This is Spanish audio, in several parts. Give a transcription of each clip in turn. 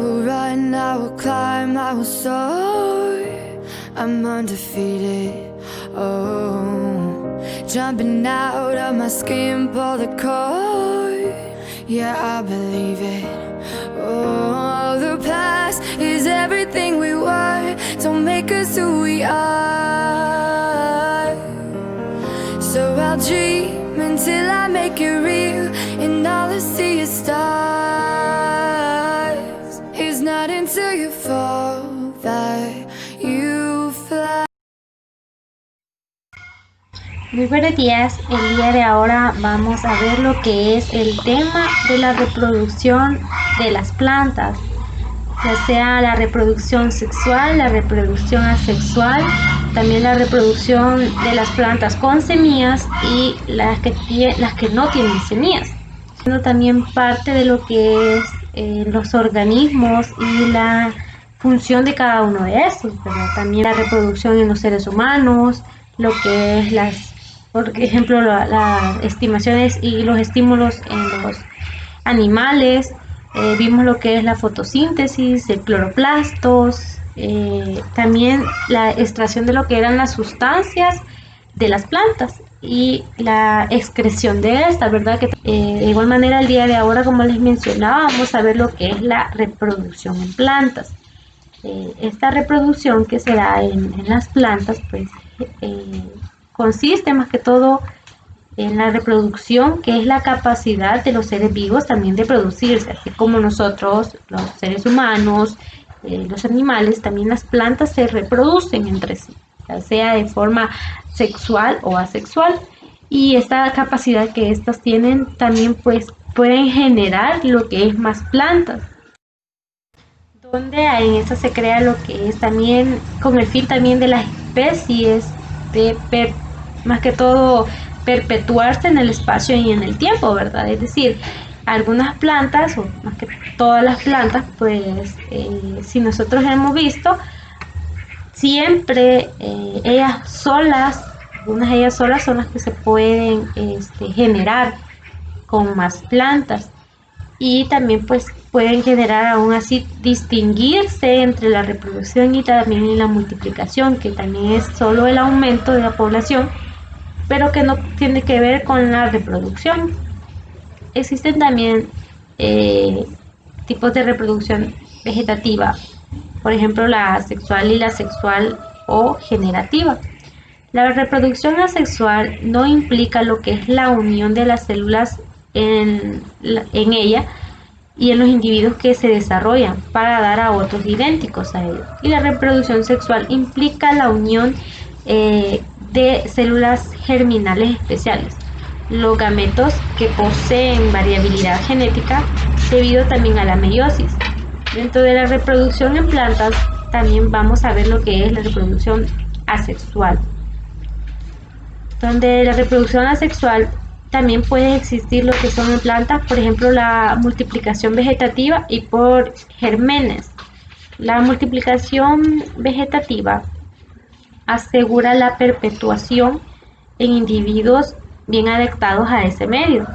will run, I will climb, I will soar. I'm undefeated, oh. Jumping out of my skin, pull the cord. Yeah, I believe it. Oh, the past is everything we were. Don't make us who we are. So I'll dream until I make it real, and all I see is stars. It's not until you fall that you fly. Muy buenos días, el día de ahora vamos a ver lo que es el tema de la reproducción de las plantas, ya sea la reproducción sexual, la reproducción asexual, también la reproducción de las plantas con semillas y las que no tienen semillas. Siendo también parte de lo que es los organismos y la función de cada uno de estos, ¿verdad? También la reproducción en los seres humanos, lo que es por ejemplo, las estimaciones y los estímulos en los animales. Vimos lo que es la fotosíntesis, el cloroplastos, también la extracción de lo que eran las sustancias de las plantas y la excreción de estas, ¿verdad? Que de igual manera el día de ahora, como les mencionaba, vamos a ver lo que es la reproducción en plantas. Esta reproducción que se da en las plantas, pues consiste más que todo en la reproducción, que es la capacidad de los seres vivos también de producirse, así como nosotros, los seres humanos, los animales, también las plantas se reproducen entre sí, ya sea de forma sexual o asexual, y esta capacidad que estas tienen también pues pueden generar lo que es más plantas, donde en esta se crea lo que es también con el fin también de las especies de más que todo perpetuarse en el espacio y en el tiempo, ¿verdad? Es decir, algunas plantas, o más que todas las plantas, pues si nosotros hemos visto, siempre ellas solas, algunas de ellas solas son las que se pueden generar con más plantas, y también pues pueden generar aún así distinguirse entre la reproducción y también la multiplicación, que también es solo el aumento de la población, pero que no tiene que ver con la reproducción. Existen también tipos de reproducción vegetativa, por ejemplo la asexual y la sexual o generativa. La reproducción asexual no implica lo que es la unión de las células en ella y en los individuos que se desarrollan para dar a otros idénticos a ellos. Y la reproducción sexual implica la unión de células germinales especiales, los gametos que poseen variabilidad genética debido también a la meiosis. Dentro de la reproducción en plantas también vamos a ver lo que es la reproducción asexual, donde la reproducción asexual también puede existir lo que son en plantas, por ejemplo la multiplicación vegetativa y por gérmenes. La multiplicación vegetativa asegura la perpetuación en individuos bien adaptados a ese medio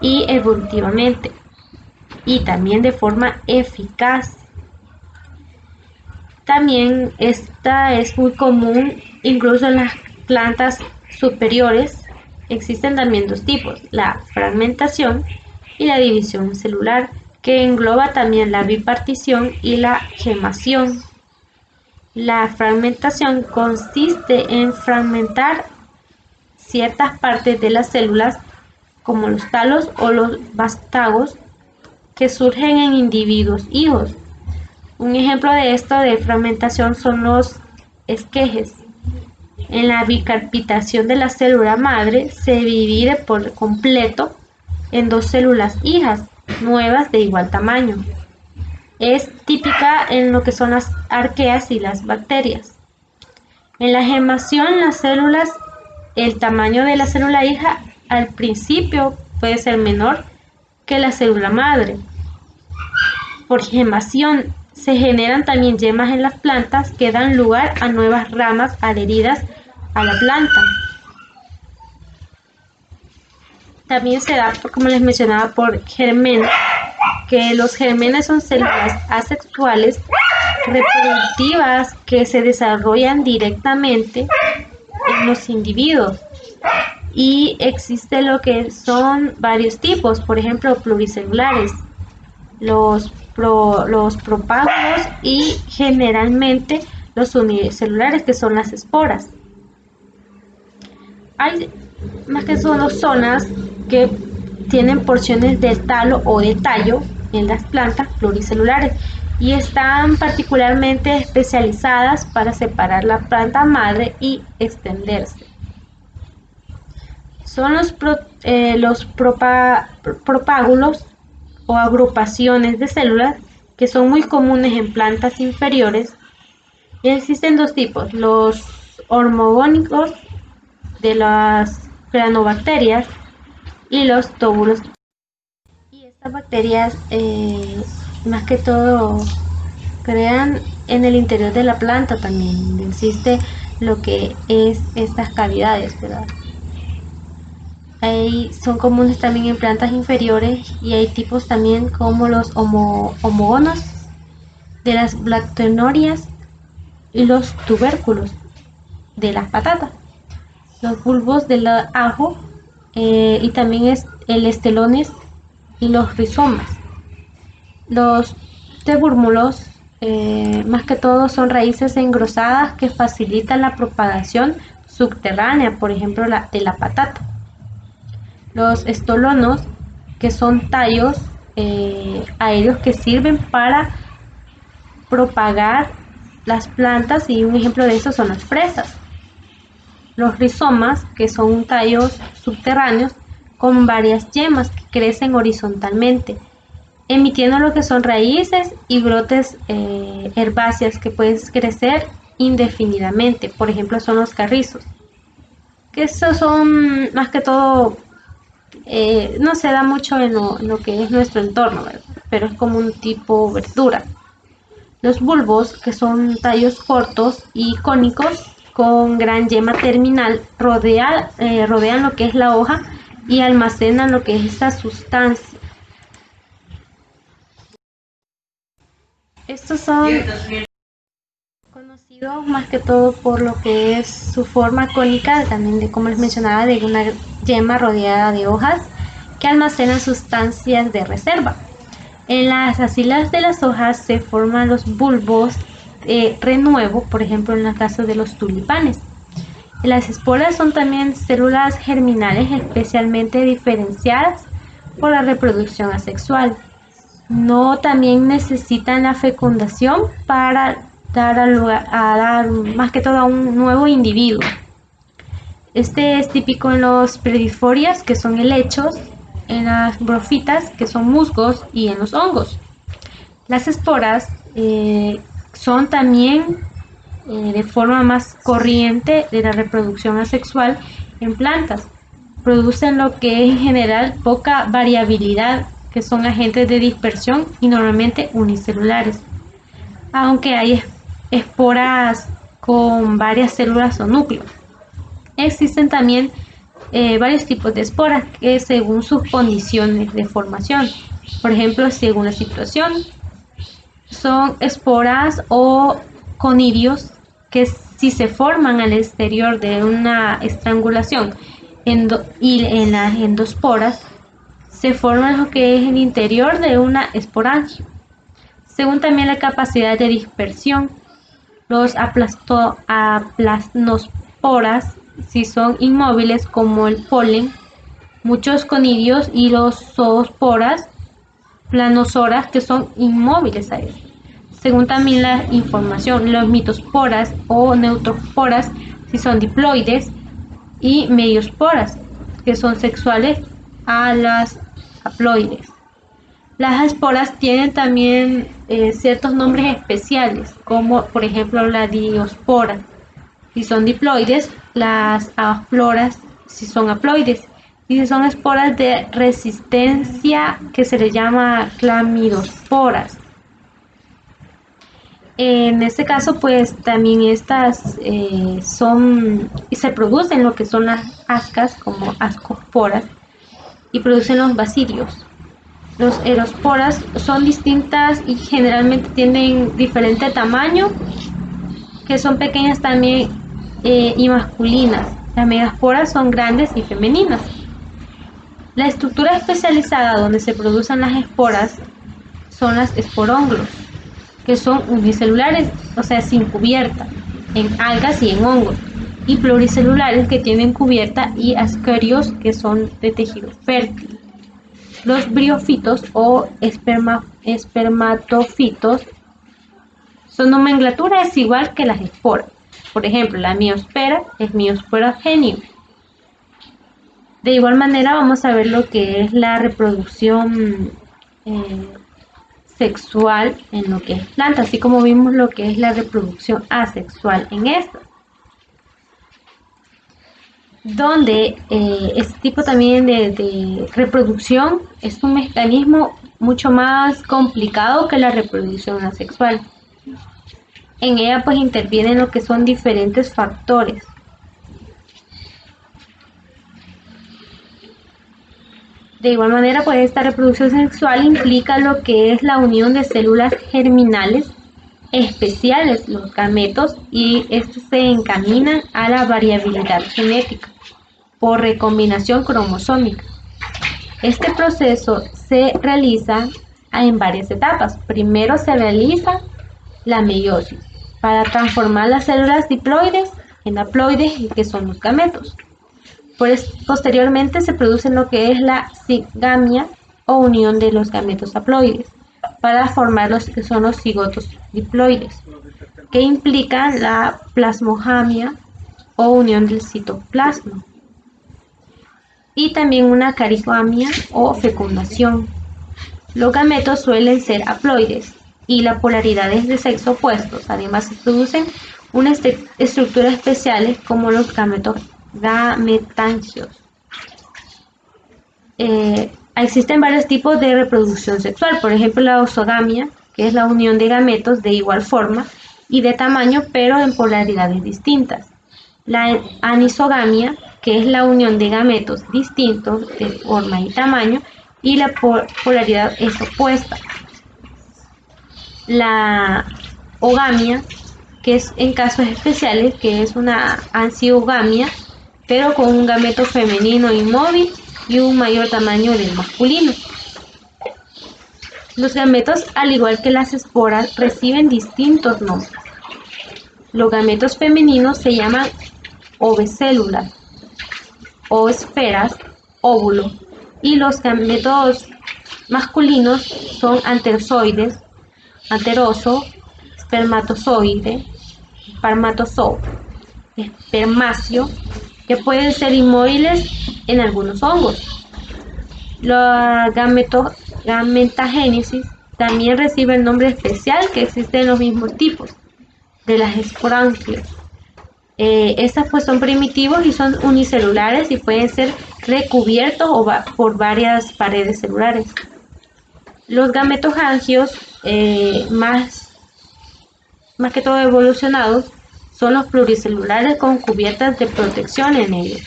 y evolutivamente, y también de forma eficaz. También esta es muy común incluso en las plantas superiores. Existen también dos tipos, la fragmentación y la división celular, que engloba también la bipartición y la gemación. La fragmentación consiste en fragmentar ciertas partes de las células, como los talos o los vástagos, que surgen en individuos hijos. Un ejemplo de esto de fragmentación son los esquejes. En la bicarpitación de la célula madre se divide por completo en dos células hijas nuevas de igual tamaño. Es típica en lo que son las arqueas y las bacterias. En la gemación, las células, el tamaño de la célula hija al principio puede ser menor que la célula madre. Por gemación se generan también yemas en las plantas que dan lugar a nuevas ramas adheridas a la planta. También se da, como les mencionaba, por germen, que los gérmenes son células asexuales reproductivas que se desarrollan directamente en los individuos. Y existe lo que son varios tipos, por ejemplo, pluricelulares, los propágulos y generalmente los unicelulares, que son las esporas. Hay más que solo zonas que tienen porciones del talo o del tallo en las plantas pluricelulares y están particularmente especializadas para separar la planta madre y extenderse. Son los propágulos o agrupaciones de células que son muy comunes en plantas inferiores. Y existen dos tipos, los hormogónicos de las granobacterias y los tóbulos. Y estas bacterias más que todo crean en el interior de la planta también, existe lo que es estas cavidades, ¿verdad? Son comunes también en plantas inferiores y hay tipos también como los homogonos de las bractenorias y los tubérculos de las patatas, los bulbos del ajo y también es el estelones y los rizomas. Los tubérculos más que todo son raíces engrosadas que facilitan la propagación subterránea, por ejemplo de la patata. Los estolonos, que son tallos aéreos que sirven para propagar las plantas, y un ejemplo de esto son las fresas. Los rizomas, que son tallos subterráneos con varias yemas que crecen horizontalmente, emitiendo lo que son raíces y brotes herbáceas que pueden crecer indefinidamente. Por ejemplo, son los carrizos, que estos son más que todo no se da mucho en lo que es nuestro entorno, ¿verdad? Pero es como un tipo verdura. Los bulbos, que son tallos cortos y cónicos con gran yema terminal, rodean lo que es la hoja y almacenan lo que es esta sustancia. Estos son conocidos más que todo por lo que es su forma cónica, también de como les mencionaba, de una yema rodeada de hojas que almacenan sustancias de reserva. En las axilas de las hojas se forman los bulbos de renuevo, por ejemplo en el caso de los tulipanes. Las esporas son también células germinales especialmente diferenciadas por la reproducción asexual. No también necesitan la fecundación para dar más que todo a un nuevo individuo. Este es típico en los prediforias, que son helechos, en las brofitas, que son musgos, y en los hongos. Las esporas son también de forma más corriente de la reproducción asexual en plantas. Producen lo que es en general poca variabilidad, que son agentes de dispersión y normalmente unicelulares, aunque hay esporas con varias células o núcleos. Existen también varios tipos de esporas que según sus condiciones de formación, por ejemplo, según la situación, son esporas o conidios que si se forman al exterior de una estrangulación y en las endosporas se forman lo que es el interior de una esporangio. Según también la capacidad de dispersión, los aplasnosporas, si son inmóviles como el polen, muchos conidios, y los zoosporas, planosoras, que son inmóviles a ellos. Según también la información, los mitosporas o neutrosporas, si son diploides, y mediosporas, que son sexuales a las haploides. Las esporas tienen también ciertos nombres especiales, como por ejemplo la diospora, si son diploides, las afloras, si son haploides, y si son esporas de resistencia, que se les llama clamidosporas. En este caso, pues también estas son y se producen lo que son las ascas, como ascosporas, y producen los bacilios. Los erosporas son distintas y generalmente tienen diferente tamaño, que son pequeñas también y masculinas. Las megasporas son grandes y femeninas. La estructura especializada donde se producen las esporas son las esporonglos, que son unicelulares, o sea, sin cubierta, en algas y en hongos, y pluricelulares que tienen cubierta, y ascarios que son de tejido fértil. Los briófitos o espermatofitos, su nomenclatura es igual que las esporas. Por ejemplo, la miospera es Miospora genium. De igual manera vamos a ver lo que es la reproducción sexual en lo que es planta, así como vimos lo que es la reproducción asexual en esta. Donde este tipo también de reproducción es un mecanismo mucho más complicado que la reproducción asexual. En ella pues intervienen lo que son diferentes factores. De igual manera, pues esta reproducción sexual implica lo que es la unión de células germinales especiales, los gametos, y estos se encaminan a la variabilidad genética por recombinación cromosómica. Este proceso se realiza en varias etapas. Primero se realiza la meiosis para transformar las células diploides en haploides, que son los gametos. Posteriormente se produce lo que es la cigamia o unión de los gametos haploides para formar los que son los cigotos diploides, que implican la plasmogamia o unión del citoplasma, y también una carigamia o fecundación. Los gametos suelen ser haploides y la polaridad es de sexo opuestos. Además se producen unas estructuras especiales como los gametangios. Existen varios tipos de reproducción sexual, por ejemplo la osogamia, que es la unión de gametos de igual forma y de tamaño pero en polaridades distintas. La anisogamia, que es la unión de gametos distintos de forma y tamaño y la polaridad es opuesta. La ogamia, que es en casos especiales, que es una ansiogamia, pero con un gameto femenino inmóvil y un mayor tamaño del masculino. Los gametos, al igual que las esporas, reciben distintos nombres. Los gametos femeninos se llaman ovocélulas o esferas, óvulo, y los gametos masculinos son anterozoides, anteroso, espermatozoide, espermatozoo, espermacio, que pueden ser inmóviles en algunos hongos. La gametagénesis también recibe el nombre especial que existe en los mismos tipos de las esporangios. Estas pues son primitivos y son unicelulares y pueden ser recubiertos por varias paredes celulares. Los gametoangios más que todo evolucionados son los pluricelulares con cubiertas de protección en ellos.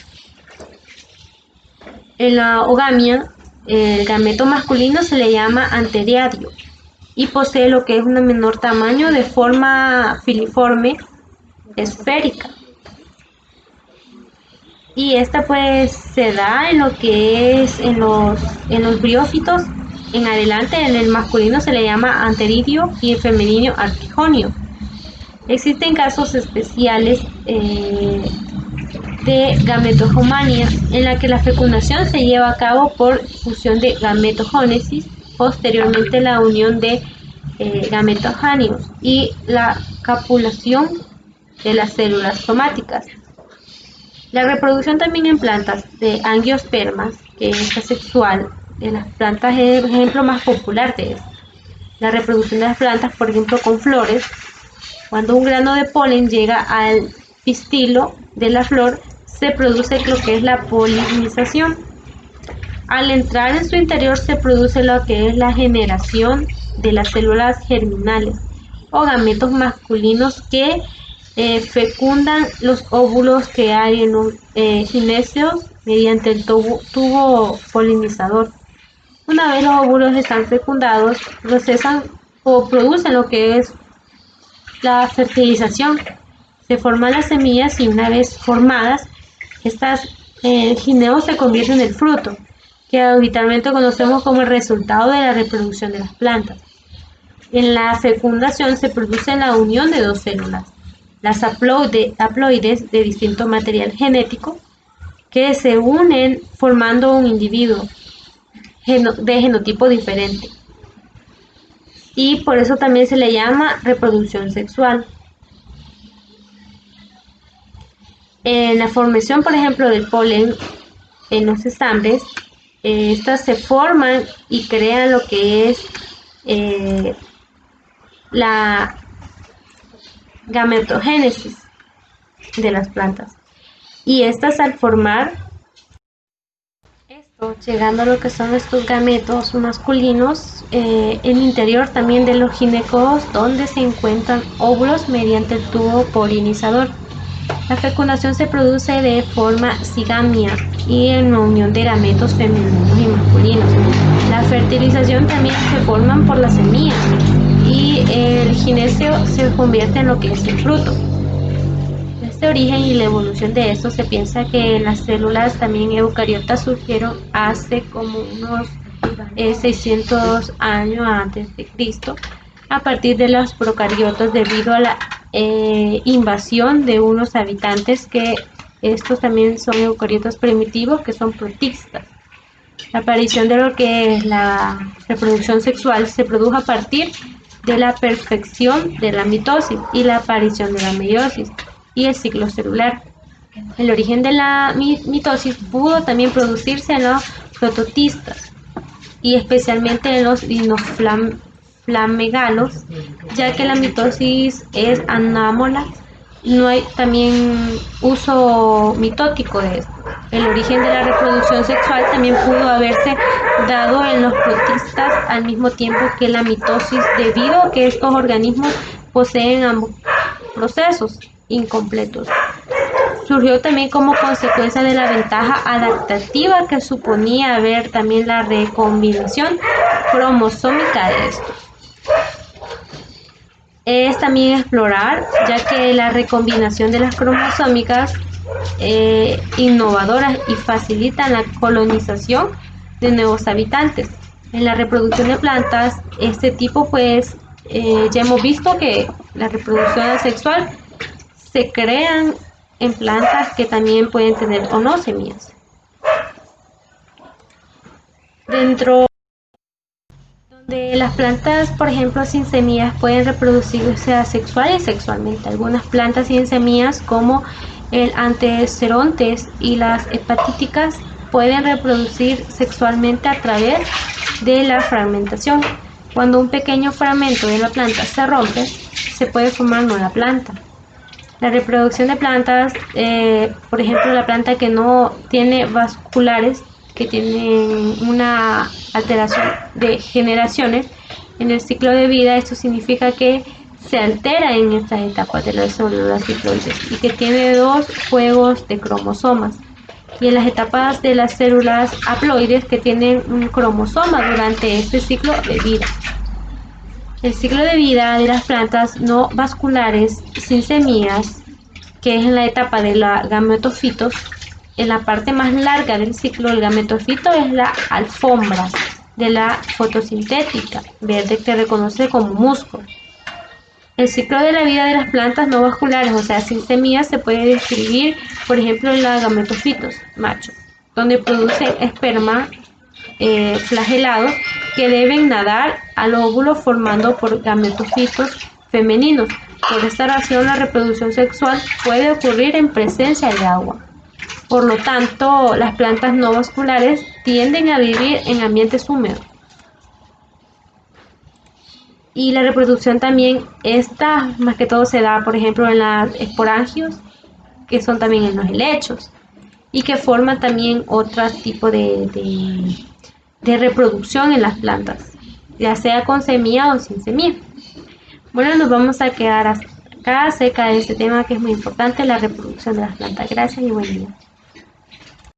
En la ogamia, el gameto masculino se le llama anteriario y posee lo que es un menor tamaño de forma filiforme esférica. Y esta pues se da en lo que es en los briófitos en adelante. En el masculino se le llama anteridio y en femenino arquijonio. Existen casos especiales de gametogomania, en la que la fecundación se lleva a cabo por fusión de gametogénesis, posteriormente la unión de gametogénios y la copulación de las células somáticas. La reproducción también en plantas de angiospermas, que es asexual, de las plantas es el ejemplo más popular de esto. La reproducción de las plantas, por ejemplo, con flores, cuando un grano de polen llega al pistilo de la flor, se produce lo que es la polinización. Al entrar en su interior se produce lo que es la generación de las células germinales o gametos masculinos que fecundan los óvulos que hay en un gineceo mediante el tubo polinizador. Una vez los óvulos están fecundados, procesan o producen lo que es la fertilización. Se forman las semillas y una vez formadas, estas gineos se convierten en el fruto, que habitualmente conocemos como el resultado de la reproducción de las plantas. En la fecundación se produce la unión de dos células, las haploides de distinto material genético, que se unen formando un individuo de genotipo diferente. Y por eso también se le llama reproducción sexual. En la formación, por ejemplo, del polen en los estambres, estas se forman y crean lo que es la gametogénesis de las plantas. Y estas al formar esto, llegando a lo que son estos gametos masculinos, el interior también de los ginecos, donde se encuentran óvulos mediante el tubo polinizador. La fecundación se produce de forma cigamia y en la unión de gametos femeninos y masculinos. La fertilización también se forman por la semilla y el gineceo se convierte en lo que es el fruto. Este origen y la evolución de esto se piensa que las células también eucariotas surgieron hace como unos 600 años antes de Cristo, a partir de los procariotas debido a la invasión de unos habitantes que estos también son eucariotas primitivos que son protistas. La aparición de lo que es la reproducción sexual se produjo a partir de la perfección de la mitosis y la aparición de la meiosis y el ciclo celular. El origen de la mitosis pudo también producirse en los prototistas y especialmente en los dinoflamegalos, ya que la mitosis es anómala, no hay también uso mitótico de esto. El origen de la reproducción sexual también pudo haberse dado en los protistas al mismo tiempo que la mitosis, debido a que estos organismos poseen ambos procesos incompletos. Surgió también como consecuencia de la ventaja adaptativa que suponía haber también la recombinación cromosómica de estos. Es también explorar, ya que la recombinación de las cromosómicas innovadoras y facilitan la colonización de nuevos habitantes. En la reproducción de plantas, este tipo pues ya hemos visto que la reproducción asexual se crean en plantas que también pueden tener o no semillas. Dentro de las plantas, por ejemplo, sin semillas pueden reproducirse asexual y sexualmente. Algunas plantas sin semillas, como el Anteserontes y las hepatíticas, pueden reproducir sexualmente a través de la fragmentación. Cuando un pequeño fragmento de la planta se rompe, se puede formar nueva planta. La reproducción de plantas, por ejemplo, la planta que no tiene vasculares, que tienen una alteración de generaciones en el ciclo de vida, esto significa que se altera en estas etapas de las células diploides y que tiene dos juegos de cromosomas. Y en las etapas de las células haploides, que tienen un cromosoma durante este ciclo de vida. El ciclo de vida de las plantas no vasculares sin semillas, que es en la etapa de la gametofitos, en la parte más larga del ciclo, el gametofito es la alfombra de la fotosintética verde que reconoce como musgo. El ciclo de la vida de las plantas no vasculares, o sea, sin semillas, se puede describir, por ejemplo, en la gametofitos macho, donde producen esperma flagelados que deben nadar al óvulo formando por gametofitos femeninos. Por esta razón, la reproducción sexual puede ocurrir en presencia de agua. Por lo tanto, las plantas no vasculares tienden a vivir en ambientes húmedos. Y la reproducción también, esta más que todo se da, por ejemplo, en los esporangios, que son también en los helechos, y que forman también otro tipo de reproducción en las plantas, ya sea con semilla o sin semilla. Bueno, nos vamos a quedar acá acerca de este tema que es muy importante, la reproducción de las plantas. Gracias y buen día.